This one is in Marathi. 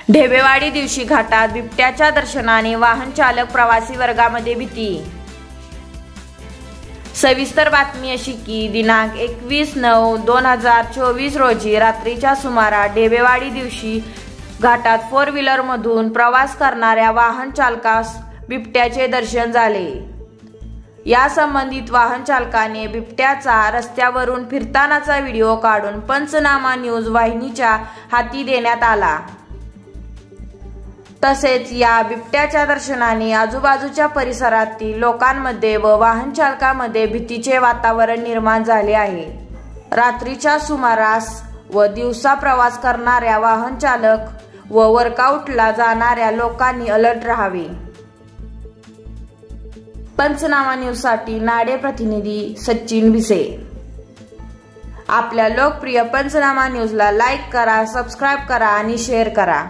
ढेबेवाडी दिवशी घाटात बिबट्याच्या दर्शनाने वाहन चालक प्रवासी वर्गामध्ये भीती। सविस्तर बातमी अशी की दिनांक 21/9/2024 रोजी रात्रीच्या सुमारास ढेबेवाडी दिवशी घाटात 4 व्हीलर मधून प्रवास करणाऱ्या वाहन चालकास बिबट्याचे दर्शन झाले। या संबंधित वाहन चालकाने बिबट्याचा रस्त्यावरून फिरतानाचा व्हिडिओ काढून पंचनामा न्यूज वाहिनीच्या हाती देण्यात आला। तसेच या बिबट्याच्या दर्शनाने आजूबाजूच्या परिसरातील लोकांमध्ये व वाहन चालकांमध्ये भीतीचे वातावरण निर्माण झाले आहे। रात्रीच्या सुमारास व दिवसा प्रवास करणाऱ्या वाहन चालक व वर्कआउटला जाणाऱ्या लोकांनी अलर्ट राहावे। पंचनामा न्यूज साठी नाडे प्रतिनिधी सचिन भिसे। आपल्या लोकप्रिय पंचनामा न्यूजला लाईक करा, सबस्क्राईब करा आणि शेअर करा।